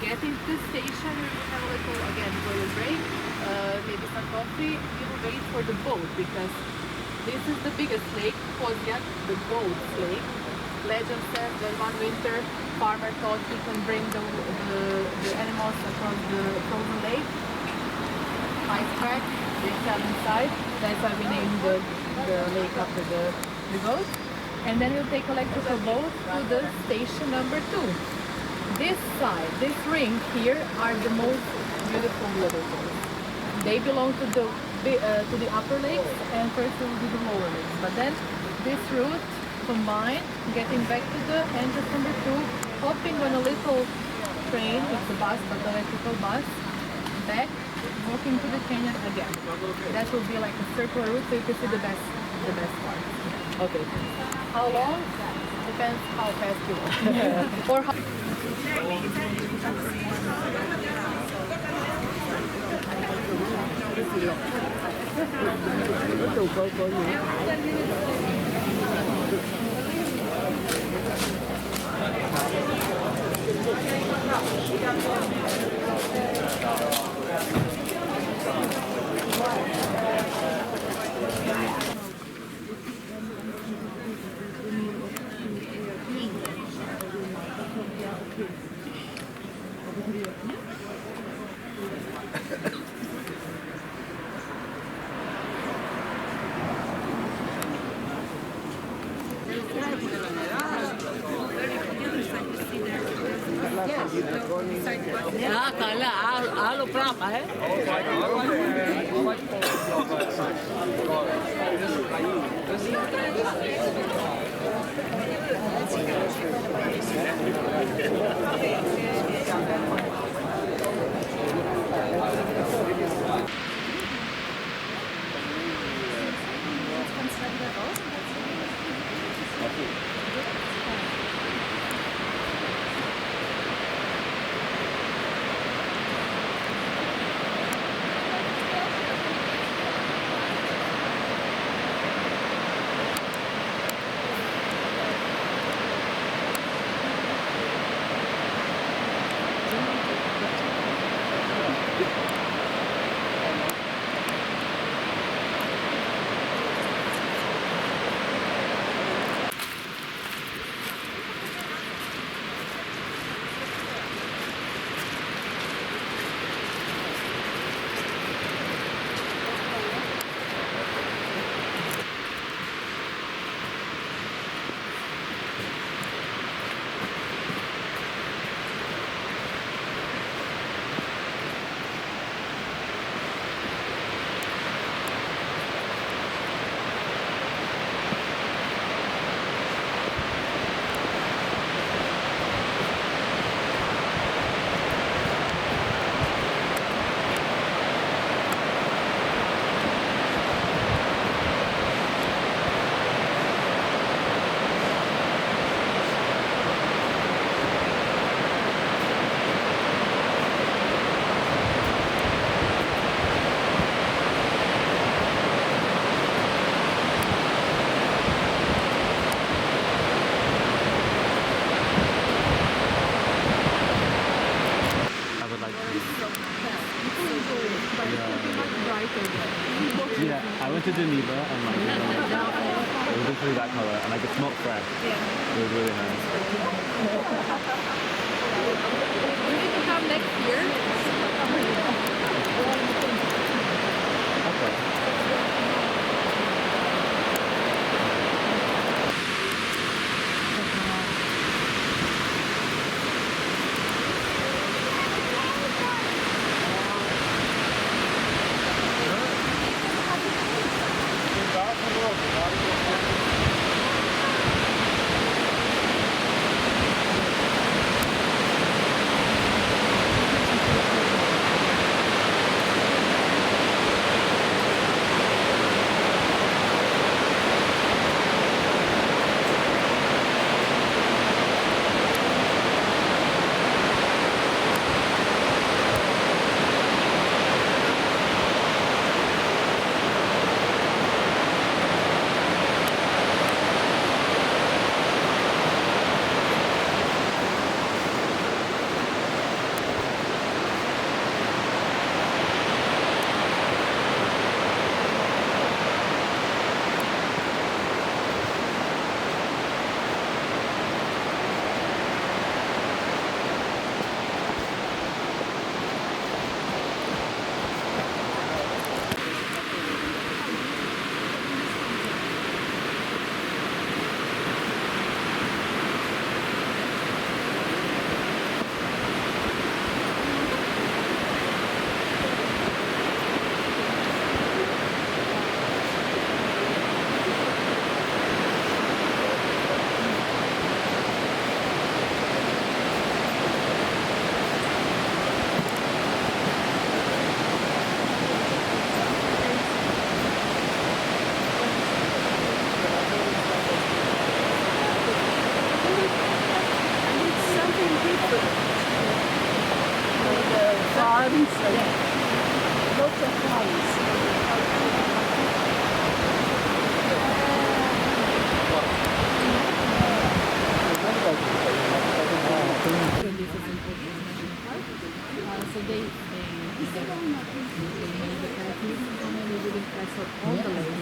get into the station, we will have a little, again, toilet break, maybe some coffee. We will wait for the boat because this is the biggest lake, Kozjak, the goat's lake. Legend says that one winter, farmer thought he can bring the animals across the frozen lake. Ice crack, they fell inside. That's why we named the lake after the goat. And then we'll take electrical boat to the station number 2. This side, this ring here, are the most beautiful waterfalls. They belong to the upper lakes, and first we will do the lower lakes. But then this route combined, getting back to the entrance number 2, hopping on a little train, it's a bus, but electrical bus, back, walking to the canyon again. That will be like a circular route, so you can see the best part. Okay. How long? Depends how fast you walk. Or how. καλά, άλλο πράγμα, Yeah, I went to Geneva and like it was literally that color, and like it smelled fresh. Yeah. It was really nice. You need to come next year. Okay. think so. Lots of flowers. So they made the parties and they didn't press out all the legs.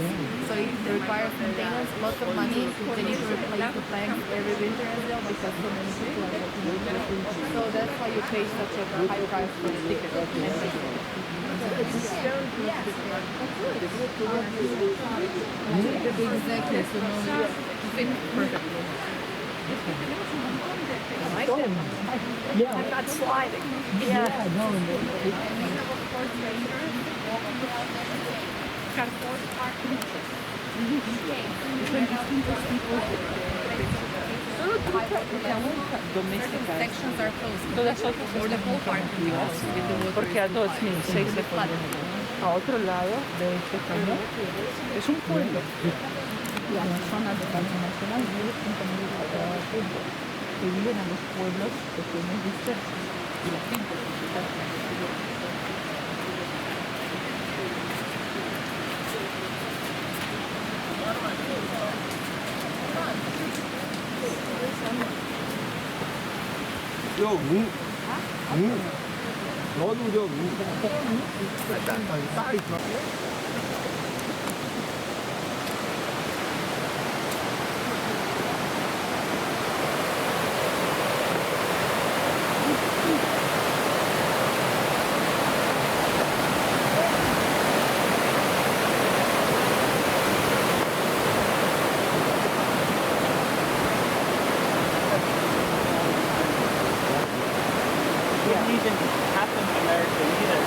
So it requires maintenance, lots of money. They need to replace the flags every winter as well because so many people are walking on the winter. So that's why you pay such a high price for the ticket. Exactly. So no, fit perfectly. Yeah. I'm not sliding. Yeah. No. Certain sections are closed. Or the whole park will be closed with the water. Porque a 2006 se fue a otro lado de este cañón. Es un pueblo. Y a la zona del Parque Nacional vive 5.000 gente que viven en los pueblos pequeños dispersos. Y la gente 너도 좀 딸이 있어. Didn't even happen in America either.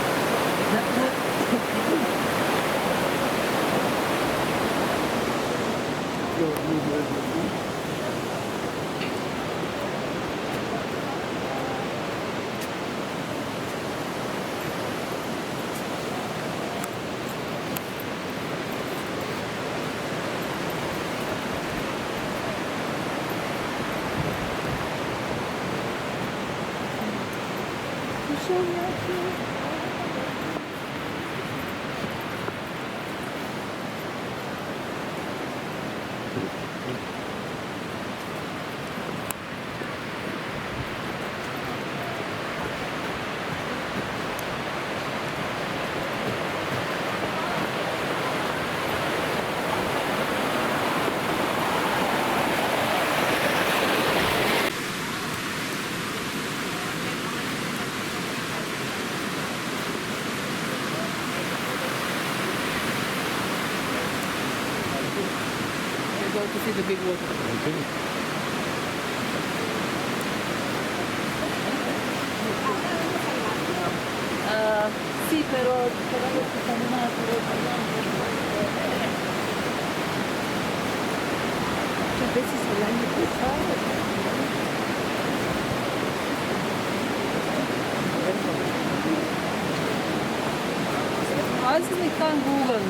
We're going to see the big water. sì, però ci sono un altro. Cioè, questi sono gli anni passati. Quase tá Google.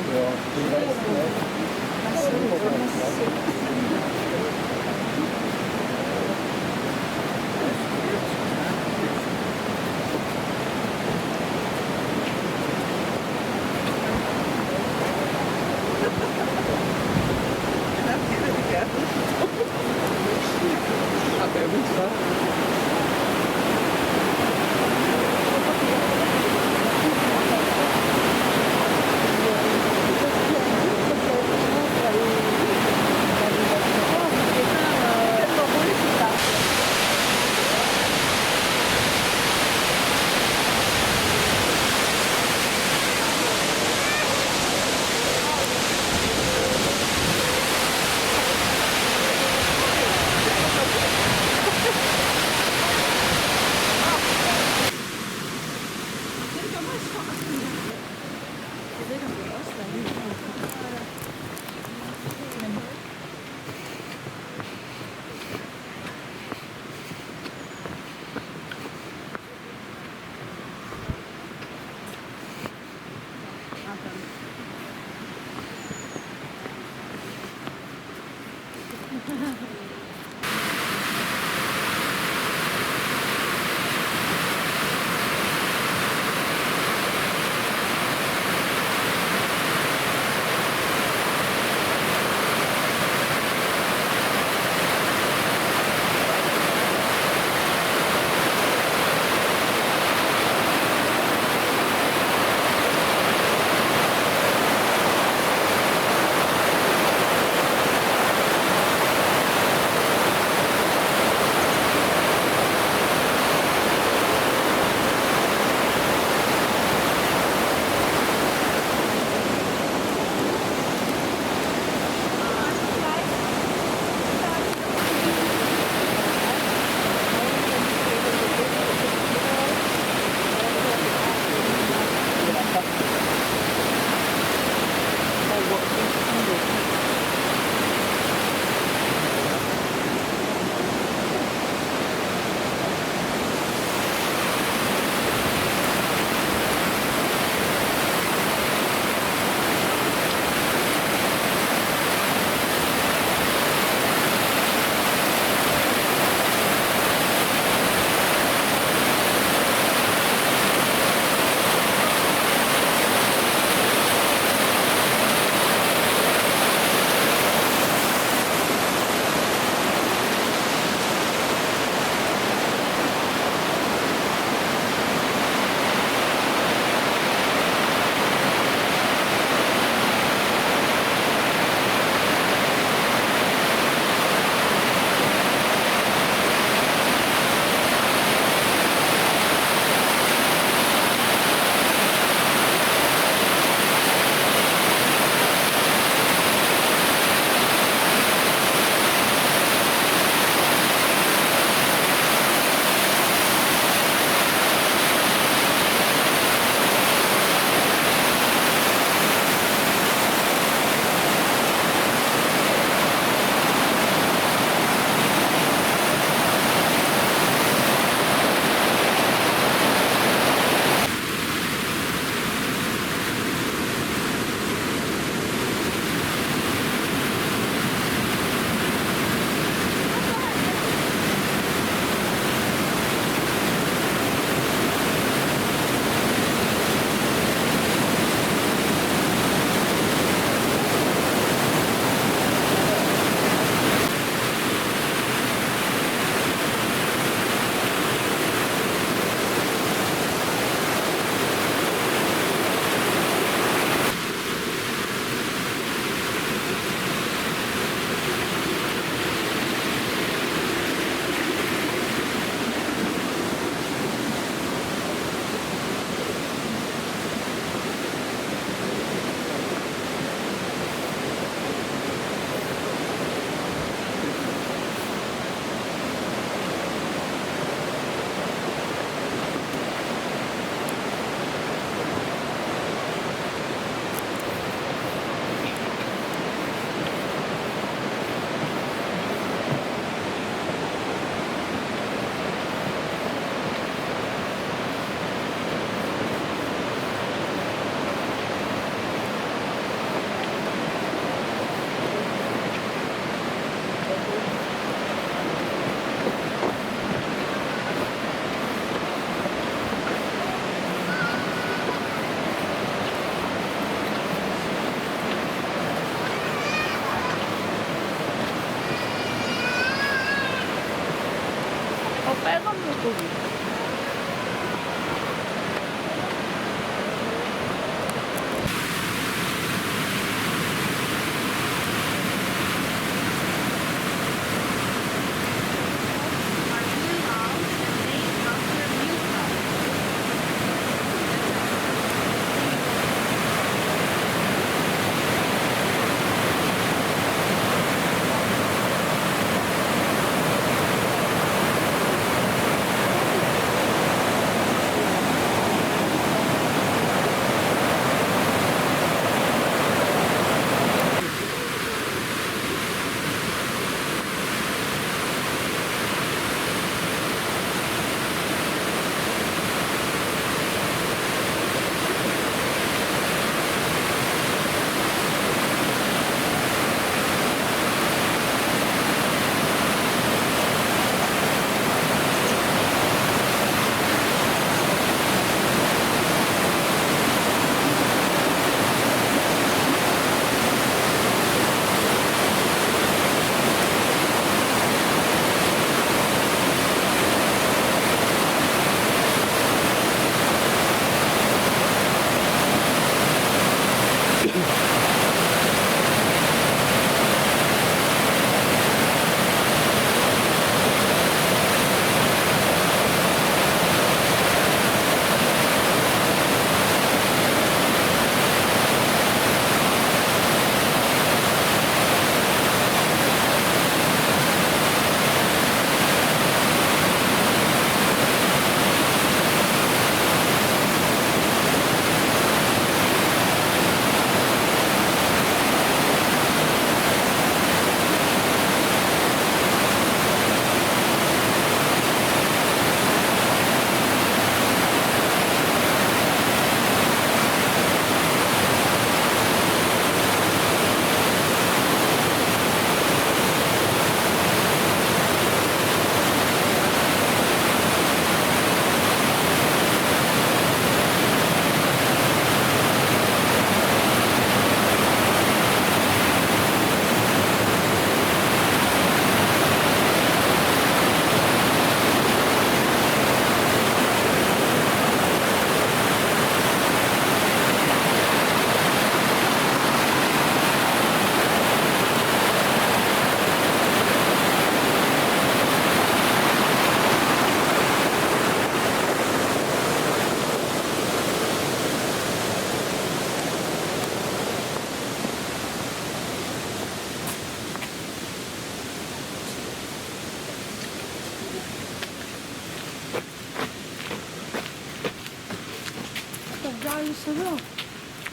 sarap.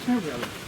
Snurwellen.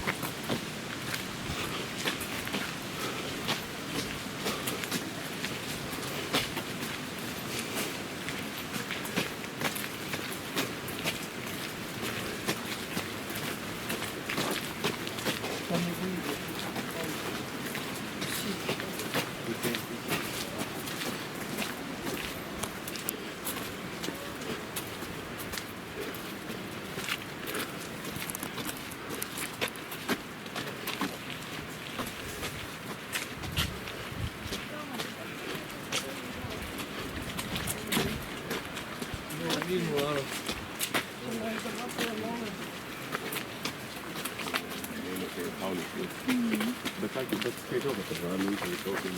Dat geeft ook wat eraan, niet? Ik ook in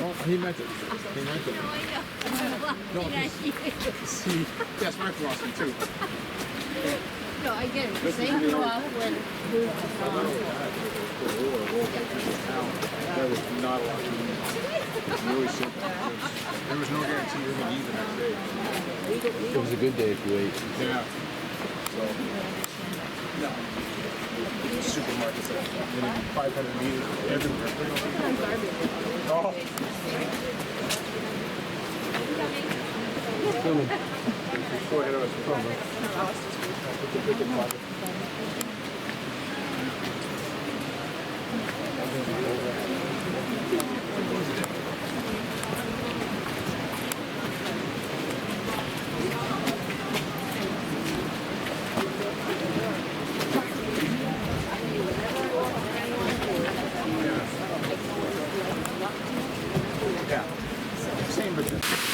Oh, he meant it. He meant it. No, see, that's my philosophy too. No, I get it. They grew up when There was not a lot of eating. It's really simple. There was no guarantee you're going to eat the next day. It was a good day if you ate. Yeah. So, supermarkets that 500 meters everywhere. Oh. Go ahead, I was yeah. Same but different.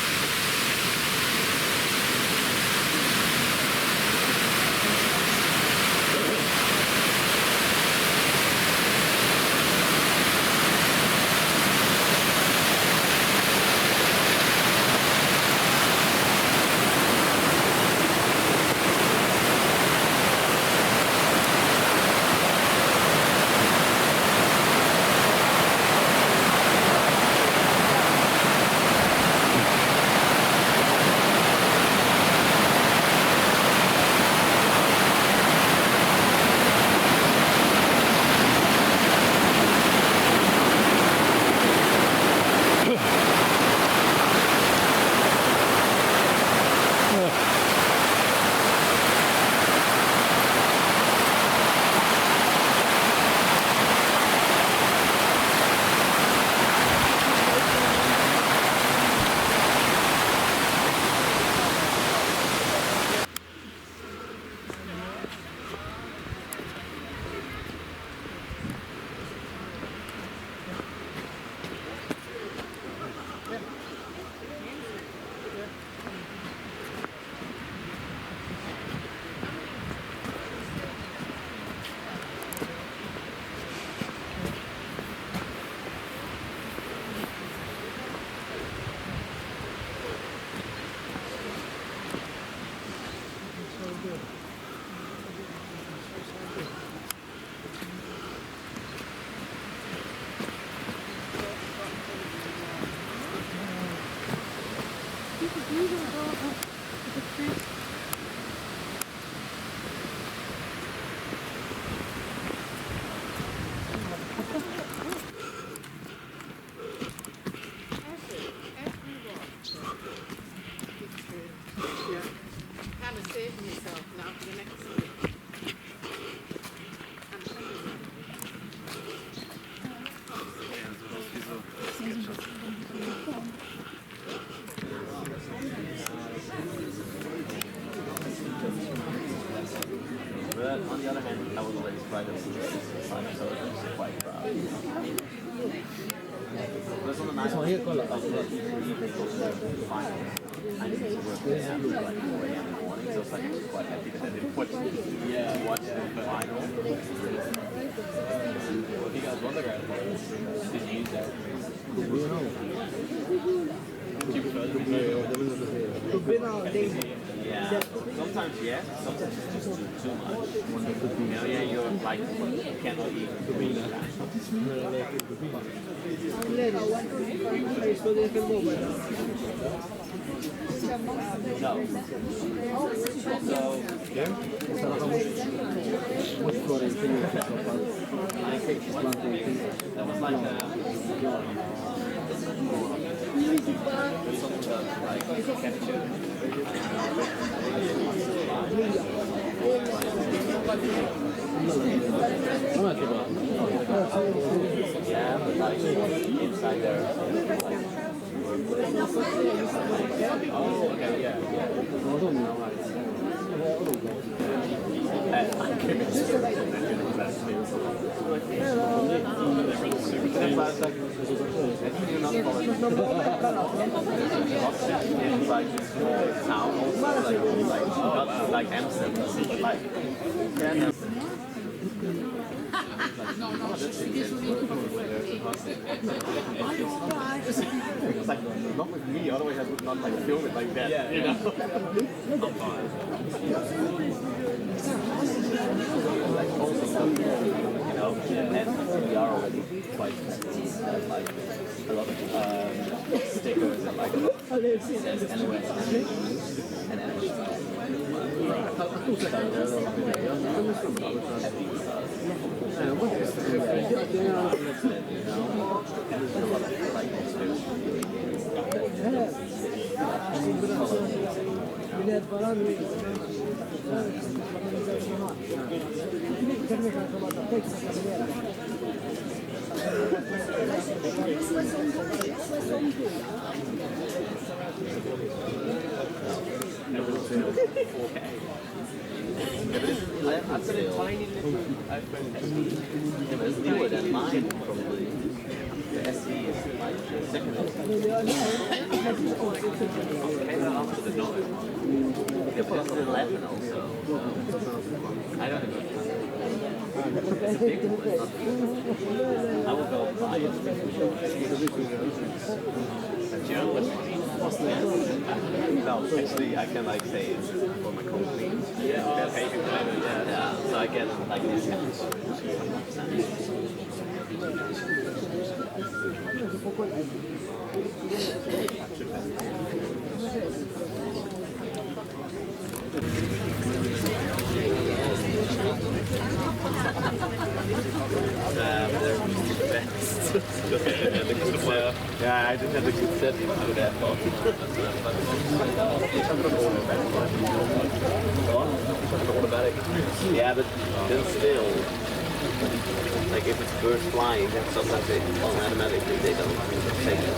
This one here, color. I need to work there at like 4 a.m. in the morning, so it's like quite hectic. And then they put watch the final. If you guys want the guys, did you use that? Yeah. Sometimes yes, sometimes it's just too much. Yeah, you're like you cannot eat. No. So, yeah. That was like capture. Yeah, but like inside there, like. Oh, okay, yeah. Like Amsterdam, like it's like not with me, otherwise I would not like film it like that. Yeah, you know. Like also, you know, and we are already quite like a lot of stickers and like anyway and I've got a tiny little iPhone. Yeah, but it's newer than mine, probably. The SE is like the second one. Came out after the Note. Yeah, but it's 11 also. I don't know. It's a big one, but not good. I will go buy it. Do you know what's funny? No, actually, I can like say it's for my company. Yeah, they're paying me. Yeah, so I get like discounts. Yeah, I just had a good setting for that. Automatic. Yeah, but then still, like if it's birds flying, then sometimes they automatically they don't take it.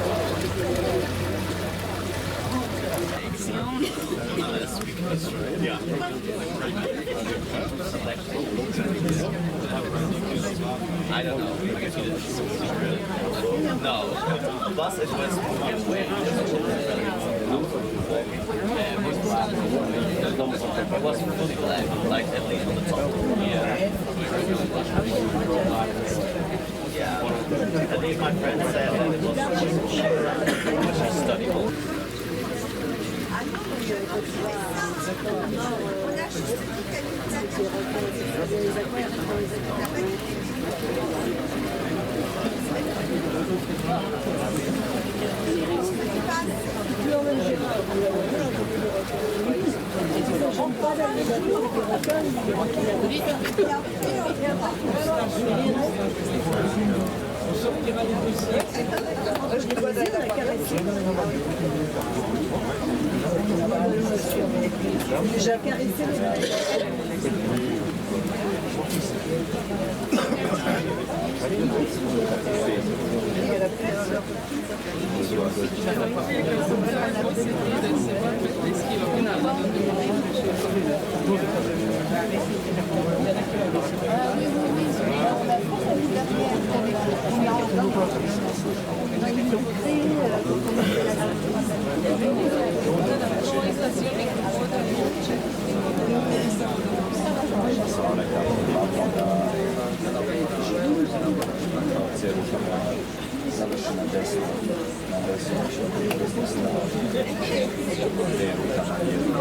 Yeah. I don't know. No. Plus it was one way. It was fully black, like at least on the top. Yeah. Yeah. I think my friend said that it was just study hall. J'ai caressé le tamo završi na desno išlo desno strano, gdje je ruta na lijevo.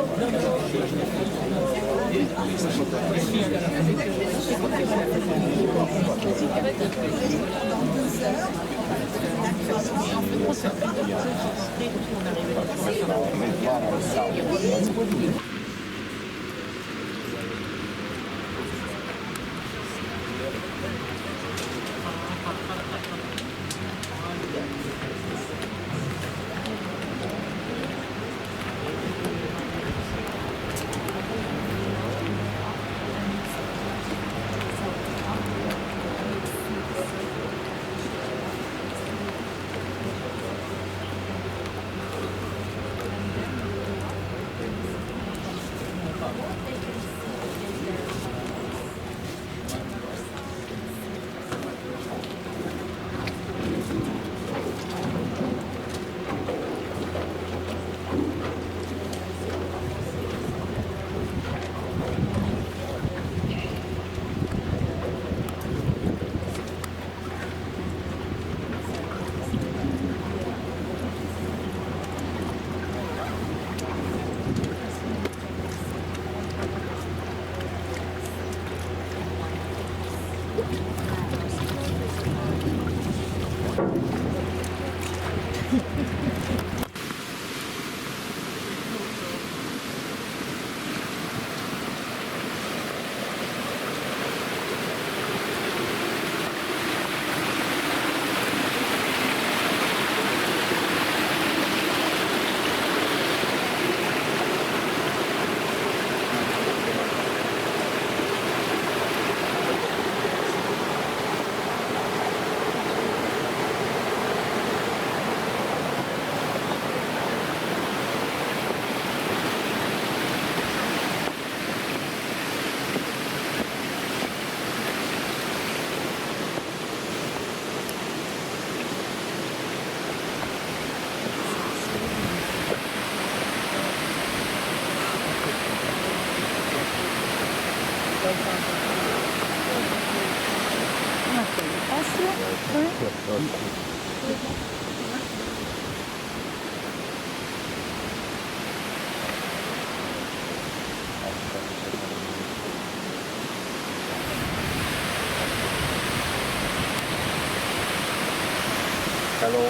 Hello.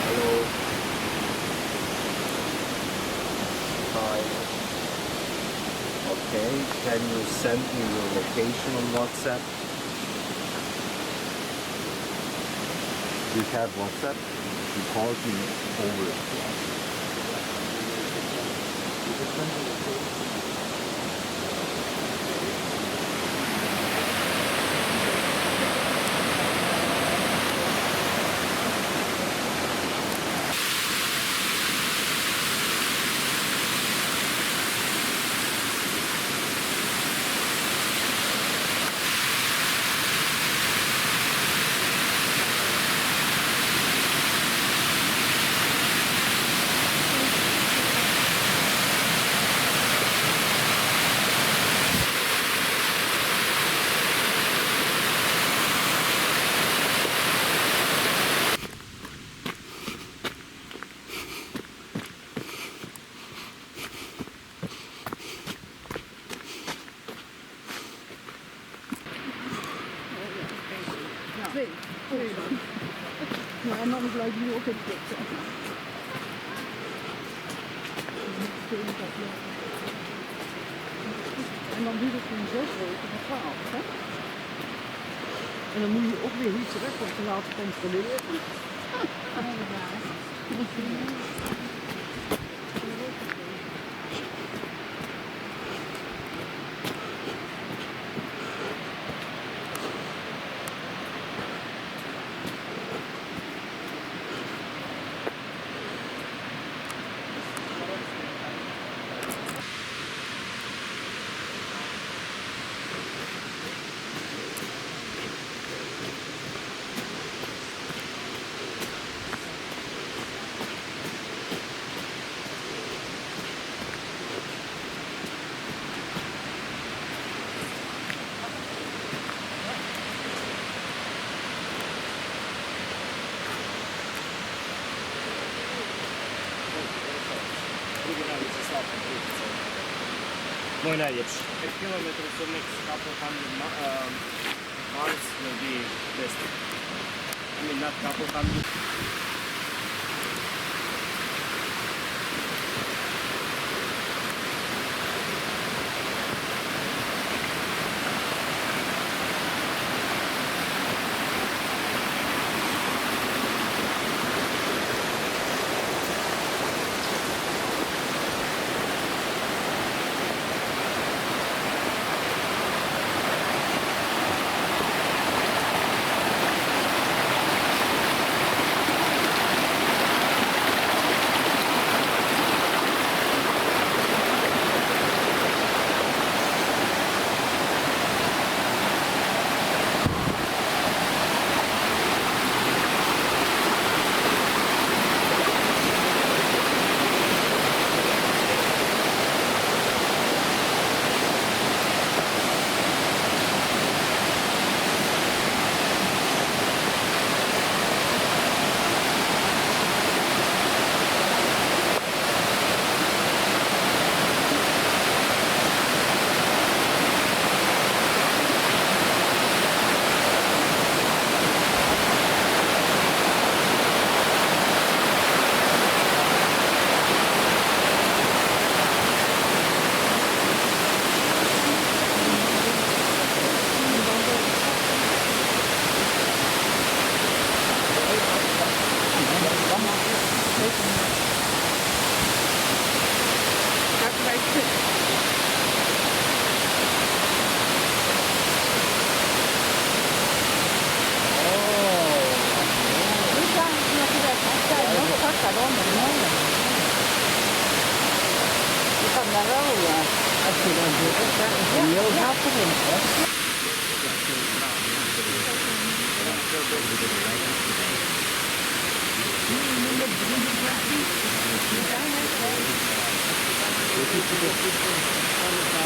Hello. Hi. Okay, can you send me your location on WhatsApp? Do you have WhatsApp? You called me over it. Ja, en dan blijft nu ook in het zeg maar. En dan duurt het van 6 weken naar 12, hè? En dan moet je ook weer niet terug om te laten controleren. Moj najljepši. 5 km from next couple hundred miles will be best. I mean, not couple hundred.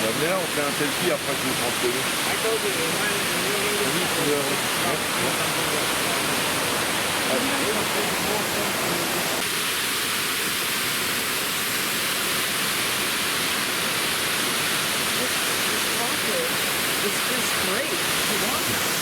Bah viens, on fait un selfie après que je vous prends le It's just great to walk.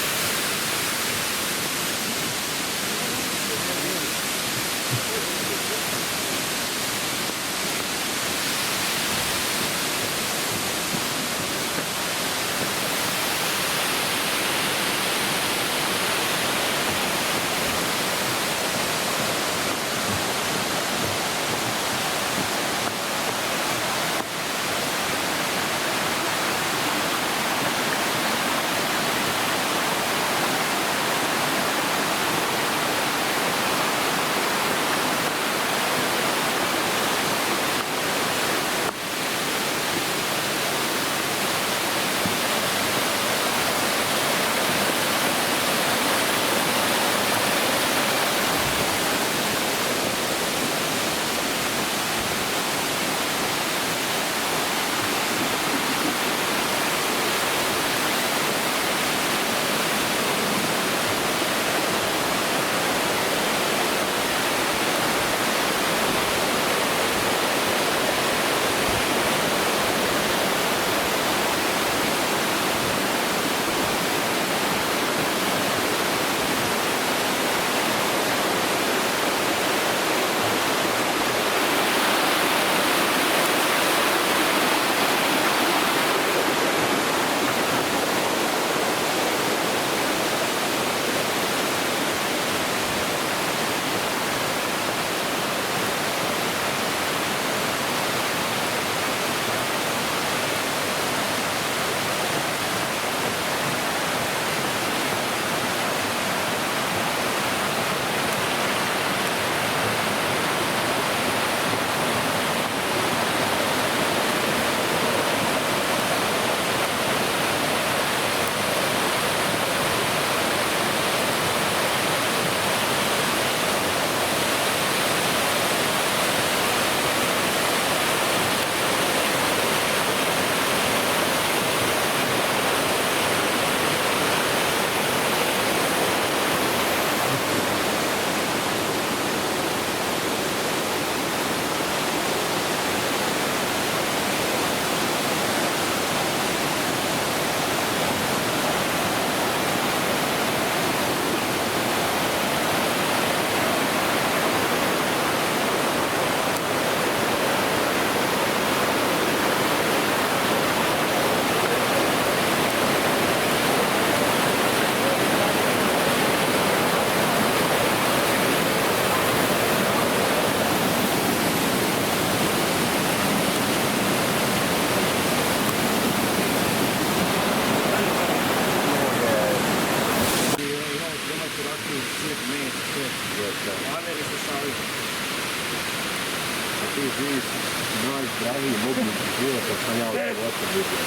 bilo kad sam ja u životu vidio.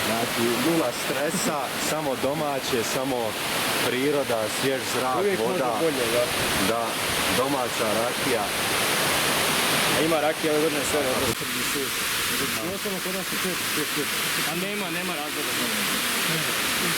Znači, nula stresa, samo domaće, samo priroda, svjež zrak, Uvijek voda. može bolje, da. Da, domaća rakija. A ima rakija ove godine sve da se sredi suš. Jednostavno kod nas je čet. A nema razloga za ovo.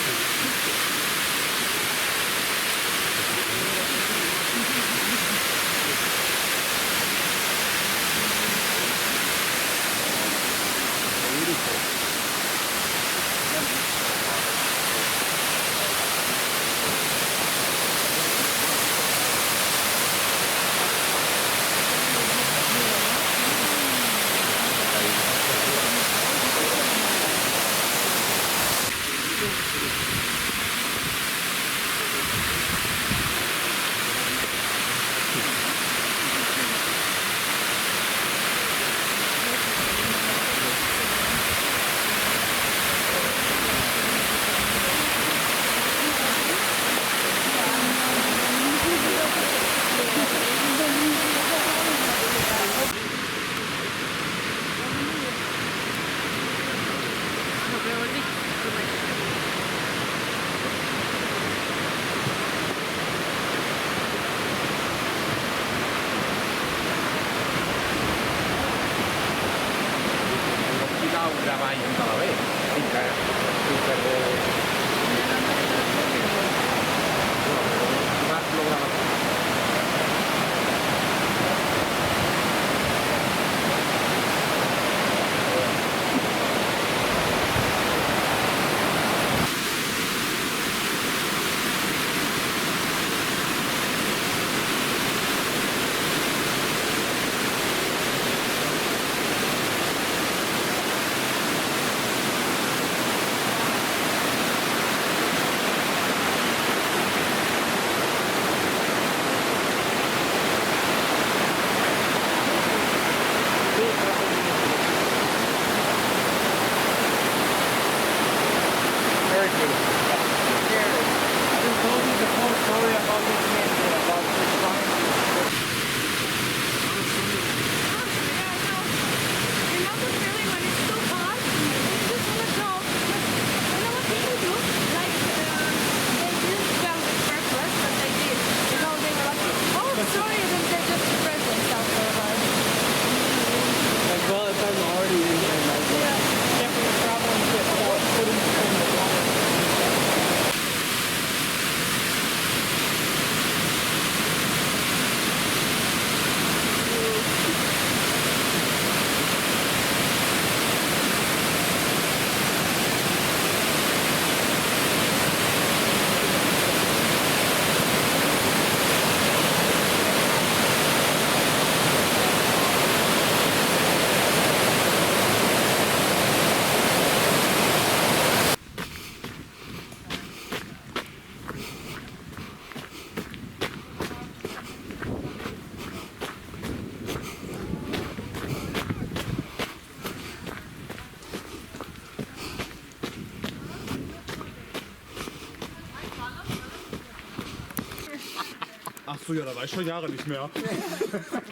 Ach so, ja, da war ich schon Jahre nicht mehr.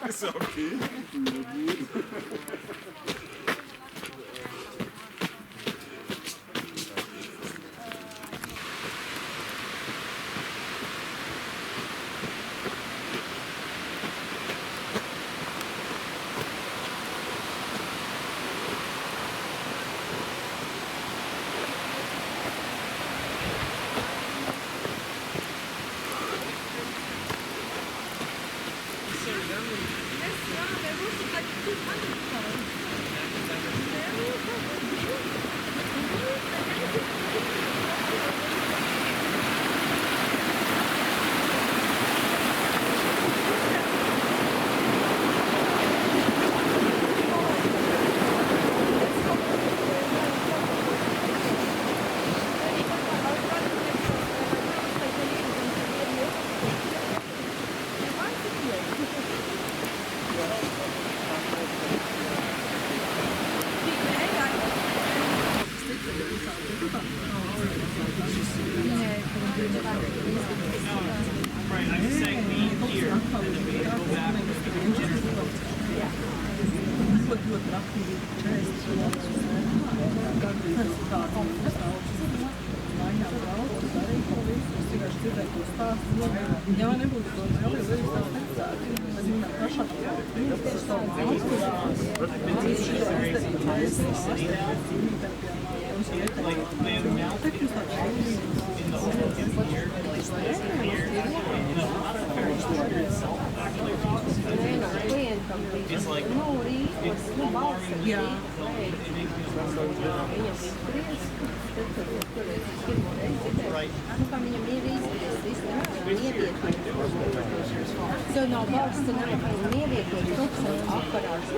Ist ja okay. Right, I'm saying we here, and then we go back. ļoti aktīvi 40 gadus. Kādu tādu mājām braucu, darīju to visu, es vienkārši dzirdēju to stāstu. Ja man nebūtu to Neliju, es tās necētu. Es viņam pašām viņas tieši savu mācu, visu šo izdarīju 40 It's like so no valsts nav neviegli tūkstoši aparāts.